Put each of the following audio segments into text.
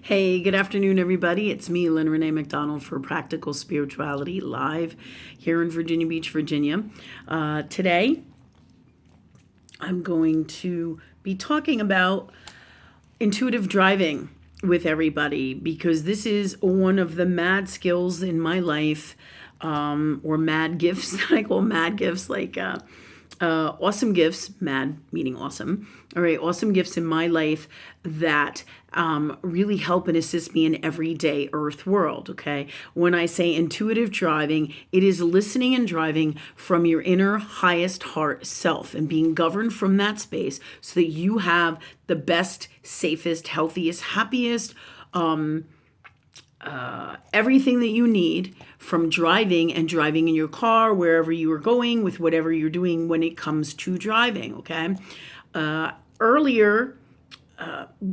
Hey, good afternoon, everybody. It's me, Lynn Renee McDonald, for Practical Spirituality live here in Virginia Beach, Virginia. Today, I'm going to be talking about intuitive driving with everybody because this is one of the mad skills in my life, or mad gifts that I call mad gifts, like awesome gifts, mad meaning awesome. All right, awesome gifts in my life that really help and assist me in everyday earth world. Okay, when I say intuitive driving, it is listening and driving from your inner highest heart self and being governed from that space so that you have the best, safest, healthiest, happiest, everything that you need from driving in your car, wherever you are going, with whatever you're doing when it comes to driving. Okay. Earlier,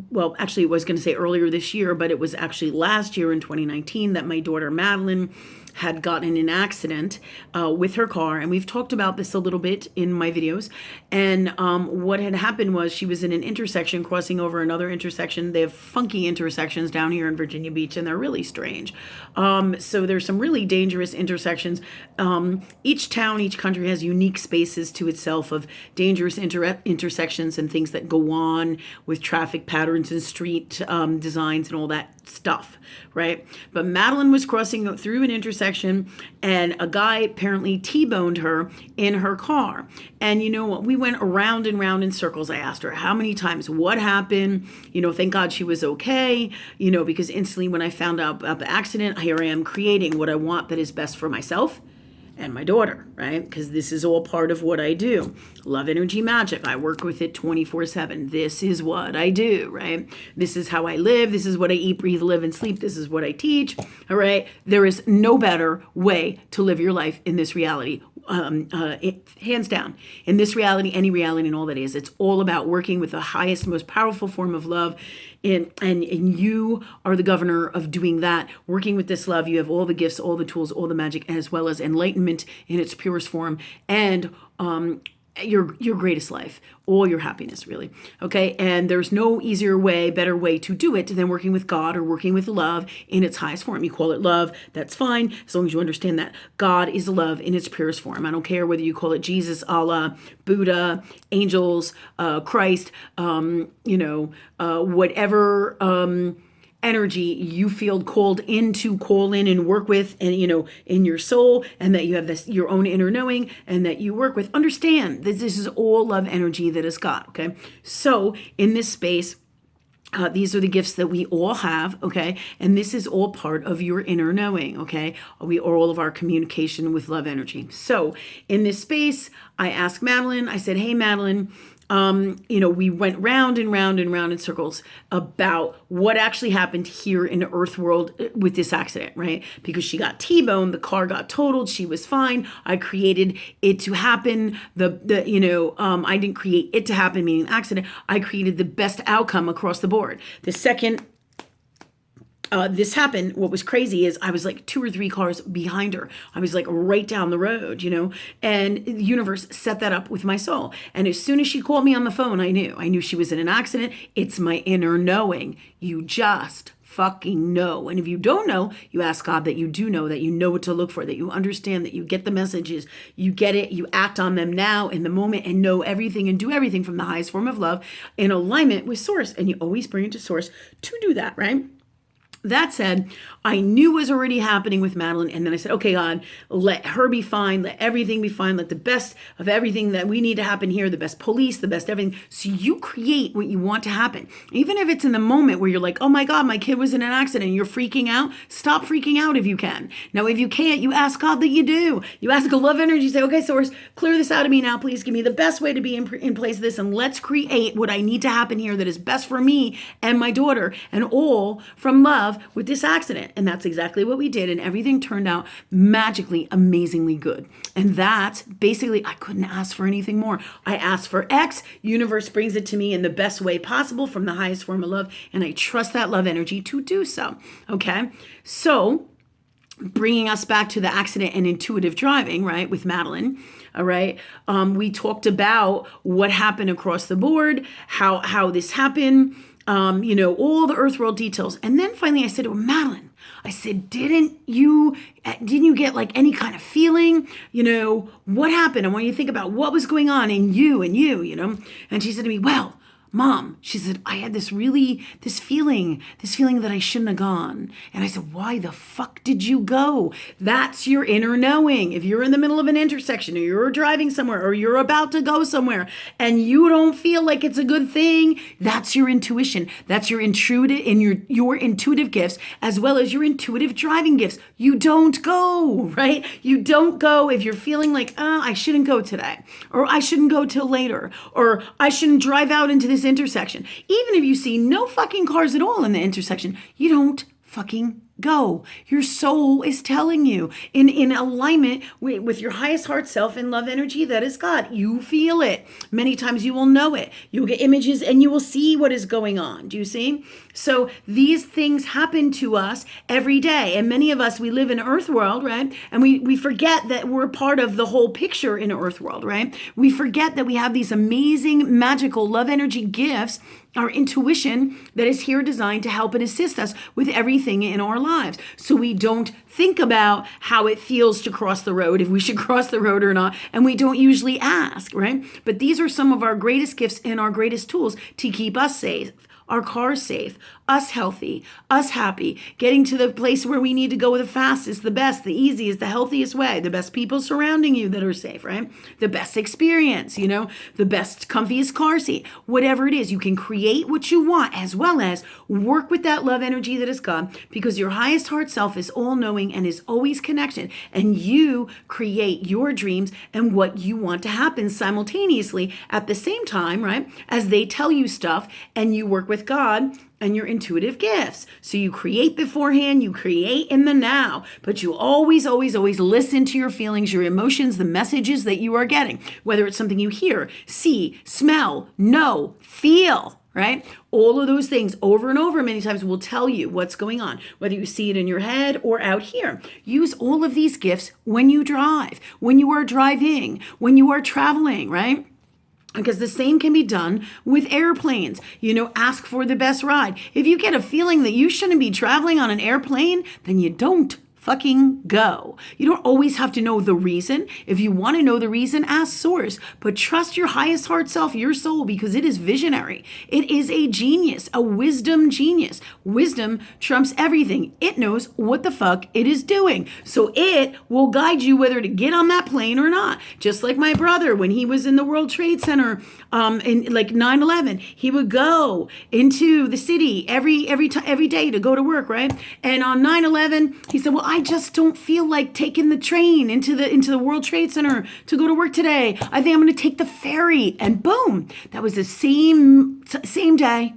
well, actually, I was going to say earlier this year, but it was actually last year in 2019 that my daughter Madeline had gotten in an accident with her car. And we've talked about this a little bit in my videos. And what had happened was she was in an intersection crossing over another intersection. They have funky intersections down here in Virginia Beach, and they're really strange. So there's some really dangerous intersections. Each town, each country has unique spaces to itself of dangerous intersections and things that go on with traffic patterns and street designs and all that stuff, right? But Madeline was crossing through an intersection and a guy apparently T-boned her in her car. And you know what? We went around and round in circles. I asked her how many times, what happened? Thank God she was okay, because instantly when I found out about the accident, here I am creating what I want that is best for myself and my daughter, right? Because this is all part of what I do. Love energy magic. I work with it 24/7. This is what I do, right? This is how I live. This is what I eat, breathe, live, and sleep. This is what I teach, all right? There is no better way to live your life in this reality. Hands down, in this reality, any reality and all that is, it's all about working with the highest, most powerful form of love. And you are the governor of doing that. Working with this love, you have all the gifts, all the tools, all the magic, as well as enlightenment in its purest form, and your greatest life, all your happiness, really. Okay, and there's no easier way, better way to do it than working with God or working with love in its highest form. You call it love, that's fine, as long as you understand that God is love in its purest form. I don't care whether you call it Jesus, Allah, Buddha, angels, Christ, whatever energy you feel called in to call in and work with, and in your soul, and that you have this your own inner knowing, and that you work with. Understand that this is all love energy that is God. Okay, so in this space, these are the gifts that we all have, okay? And this is all part of your inner knowing, okay? We are all of our communication with love energy. So in this space, I asked Madeline, I said, hey, Madeline, we went round and round and round in circles about what actually happened here in the earth world with this accident, right? Because she got T-boned, the car got totaled, she was fine. I created it to happen. I didn't create it to happen, meaning an accident. I created the best outcome across the board. The second this happened, what was crazy is I was like 2 or 3 cars behind her. I was like right down the road, and the universe set that up with my soul. And as soon as she called me on the phone, I knew she was in an accident. It's my inner knowing. You just fucking know. And if you don't know, you ask God that you do know, that you know what to look for, that you understand, that you get the messages, you get it, you act on them now in the moment and know everything and do everything from the highest form of love in alignment with source. And you always bring it to source to do that, right? That said, I knew was already happening with Madeline. And then I said, okay, God, let her be fine. Let everything be fine. Let the best of everything that we need to happen here, the best police, the best everything. So you create what you want to happen. Even if it's in the moment where you're like, oh my God, my kid was in an accident and you're freaking out. Stop freaking out if you can. Now, if you can't, you ask God that you do. You ask a love energy, say, okay, source, clear this out of me now. Please give me the best way to be in place of this. And let's create what I need to happen here that is best for me and my daughter, and all from love with this accident. And that's exactly what we did. And everything turned out magically, amazingly good. And that's basically, I couldn't ask for anything more. I asked for X, universe brings it to me in the best way possible from the highest form of love. And I trust that love energy to do so. Okay. So bringing us back to the accident and intuitive driving, right, with Madeline. All right. We talked about what happened across the board, how this happened. all the earth world details. And then finally I said to her, Madeline, I said, didn't you get like any kind of feeling? What happened? I want you to think about what was going on in you and you. And she said to me, well, Mom, she said, I had this feeling that I shouldn't have gone. And I said, why the fuck did you go? That's your inner knowing. If you're in the middle of an intersection or you're driving somewhere or you're about to go somewhere and you don't feel like it's a good thing, that's your intuition. That's your intuitive gifts as well as your intuitive driving gifts. You don't go, right? You don't go if you're feeling like, I shouldn't go today, or I shouldn't go till later, or I shouldn't drive out into this intersection. Even if you see no fucking cars at all in the intersection, you don't fucking go. Your soul is telling you in alignment with your highest heart self and love energy that is God. You feel it. Many times you will know it. You'll get images and you will see what is going on. Do you see? So these things happen to us every day. And many of us, we live in earth world, right? And we forget that we're part of the whole picture in earth world, right? We forget that we have these amazing, magical love energy gifts, our intuition that is here designed to help and assist us with everything in our lives. So we don't think about how it feels to cross the road, if we should cross the road or not, and we don't usually ask, right? But these are some of our greatest gifts and our greatest tools to keep us safe, our cars safe, us healthy, us happy, getting to the place where we need to go the fastest, the best, the easiest, the healthiest way, the best people surrounding you that are safe, right? The best experience, the best, comfiest car seat, whatever it is. You can create what you want as well as work with that love energy that is God, because your highest heart self is all knowing and is always connected. And you create your dreams and what you want to happen simultaneously at the same time, right? As they tell you stuff and you work with God and your intuitive gifts. So you create beforehand, you create in the now, but you always, always, always listen to your feelings, your emotions, the messages that you are getting, whether it's something you hear, see, smell, know, feel, right? All of those things over and over many times will tell you what's going on, whether you see it in your head or out here. Use all of these gifts when you drive, when you are driving, when you are traveling, right? Because the same can be done with airplanes. Ask for the best ride. If you get a feeling that you shouldn't be traveling on an airplane, then you don't fucking go. You don't always have to know the reason. If you want to know the reason, ask source, but trust your highest heart self, your soul, because it is visionary. It is a genius, a wisdom genius. Wisdom trumps everything. It knows what the fuck it is doing. So it will guide you whether to get on that plane or not. Just like my brother, when he was in the World Trade Center, in like 9/11, he would go into the city every day to go to work, right? And on 9/11, he said, well, I just don't feel like taking the train into the World Trade Center to go to work today. I think I'm going to take the ferry. And boom, that was the same day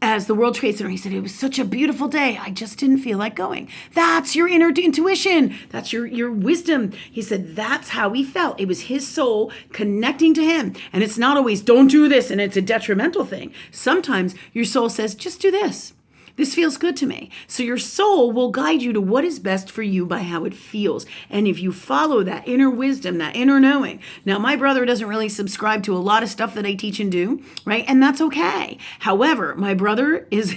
as the World Trade Center. He said, it was such a beautiful day. I just didn't feel like going. That's your inner intuition. That's your wisdom. He said, that's how he felt. It was his soul connecting to him. And it's not always, don't do this, and it's a detrimental thing. Sometimes your soul says, just do this. This feels good to me. So your soul will guide you to what is best for you by how it feels. And if you follow that inner wisdom, that inner knowing. Now, my brother doesn't really subscribe to a lot of stuff that I teach and do, right? And that's okay. However, my brother is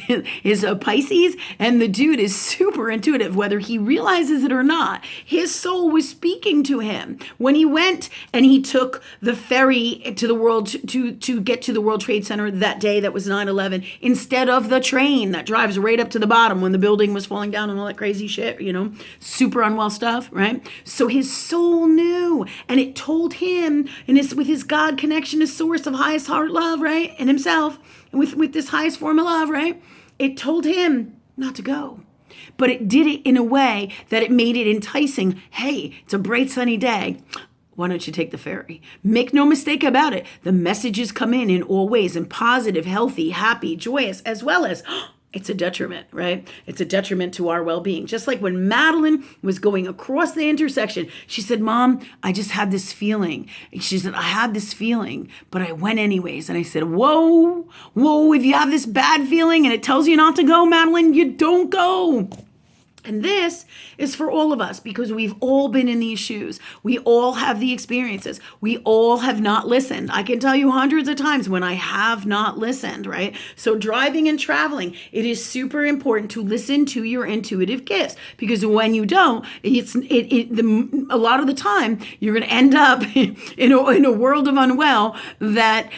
a Pisces, and the dude is super intuitive, whether he realizes it or not. His soul was speaking to him when he went and he took the ferry to the world to get to the World Trade Center that day that was 9/11 instead of the train that drives right up to the bottom when the building was falling down and all that crazy shit, super unwell stuff, right? So his soul knew, and it told him, and with his God connection, his source of highest heart love, right? And himself, and with this highest form of love, right? It told him not to go. But it did it in a way that it made it enticing. Hey, it's a bright sunny day. Why don't you take the ferry? Make no mistake about it. The messages come in all ways, and positive, healthy, happy, joyous, as well as it's a detriment, right? It's a detriment to our well-being. Just like when Madeline was going across the intersection, she said, Mom, I just had this feeling. She said, I had this feeling, but I went anyways. And I said, whoa, if you have this bad feeling and it tells you not to go, Madeline, you don't go. And this is for all of us because we've all been in these shoes. We all have the experiences. We all have not listened. I can tell you hundreds of times when I have not listened, right? So driving and traveling, it is super important to listen to your intuitive gifts because when you don't, a lot of the time you're going to end up in a world of unwell that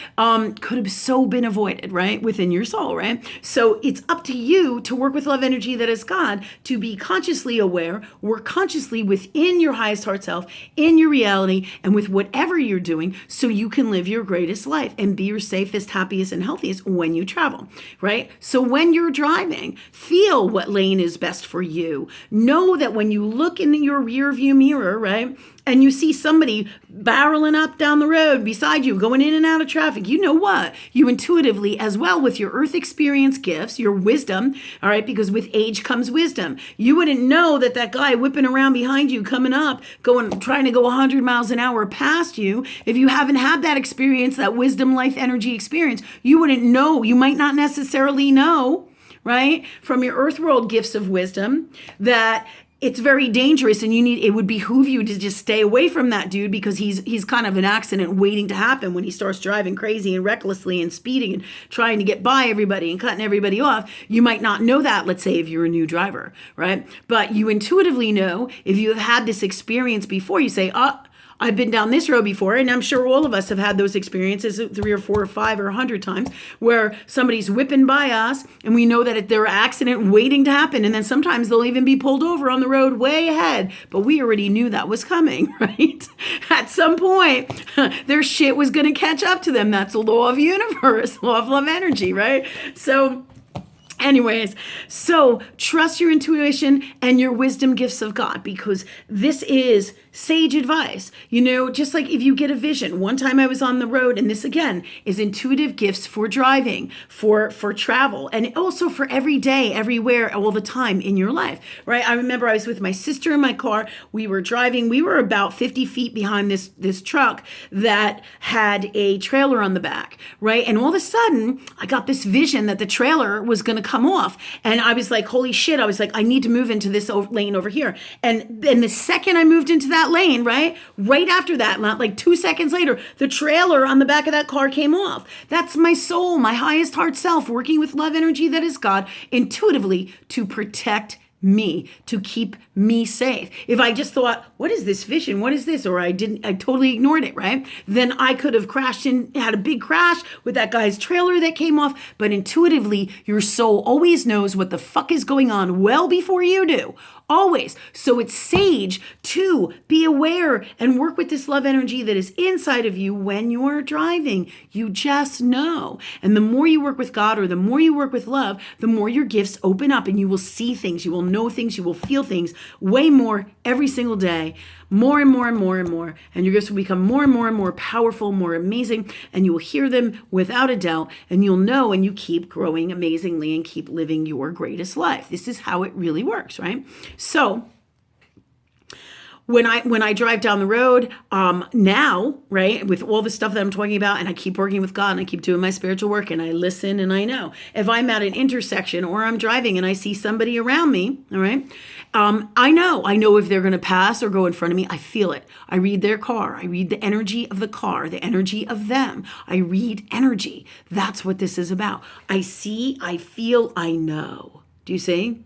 could have so been avoided, right? Within your soul, right? So it's up to you to work with love energy that is God to be consciously aware, work consciously within your highest heart self, in your reality, and with whatever you're doing so you can live your greatest life and be your safest, happiest, and healthiest when you travel, right? So when you're driving, feel what lane is best for you. Know that when you look in your rear view mirror, right, and you see somebody barreling up down the road beside you, going in and out of traffic, you know what? You intuitively, as well with your earth experience gifts, your wisdom, all right, because with age comes wisdom. You wouldn't know that that guy whipping around behind you, coming up, trying to go 100 miles an hour past you, if you haven't had that experience, that wisdom, life, energy experience, you wouldn't know. You might not necessarily know, right, from your earth world gifts of wisdom that it's very dangerous and it would behoove you to just stay away from that dude because he's kind of an accident waiting to happen when he starts driving crazy and recklessly and speeding and trying to get by everybody and cutting everybody off. You might not know that, let's say, if you're a new driver, right? But you intuitively know if you have had this experience before, you say, I've been down this road before, and I'm sure all of us have had those experiences 3 or 4 or 5 or 100 times where somebody's whipping by us and we know that they're an accident waiting to happen. And then sometimes they'll even be pulled over on the road way ahead, but we already knew that was coming, right? At some point, their shit was going to catch up to them. That's a law of universe, law of love energy, right? So anyways, so trust your intuition and your wisdom gifts of God because this is sage advice. Just like if you get a vision. One time I was on the road, and this again is intuitive gifts for driving, for travel, and also for every day, everywhere, all the time in your life, right? I remember I was with my sister in my car. We were driving. We were about 50 feet behind this truck that had a trailer on the back, right? And all of a sudden, I got this vision that the trailer was going to come off. And I was like, holy shit. I was like, I need to move into this lane over here. And the second I moved into that lane, right after that, not like 2 seconds later, the trailer on the back of that car came off. That's my soul, my highest heart self, working with love energy that is God, intuitively to protect me, to keep me safe. If I just thought, what is this vision? What is this? Or I totally ignored it, right? Then I could have had a big crash with that guy's trailer that came off. But intuitively, your soul always knows what the fuck is going on well before you do. Always. So it's sage to be aware and work with this love energy that is inside of you when you're driving. You just know. And the more you work with God or the more you work with love, the more your gifts open up and you will see things, you will know things, you will feel things way more every single day, more and more and more and more. And your gifts will become more and more and more powerful, more amazing, and you will hear them without a doubt, and you'll know, and you keep growing amazingly and keep living your greatest life. This is how it really works, right? So when I drive down the road now, right, with all the stuff that I'm talking about, and I keep working with God and I keep doing my spiritual work and I listen and I know if I'm at an intersection or I'm driving and I see somebody around me, all right, I know if they're going to pass or go in front of me. I feel it. I read their car. I read the energy of the car, the energy of them. I read energy. That's what this is about. I see, I feel, I know. Do you see?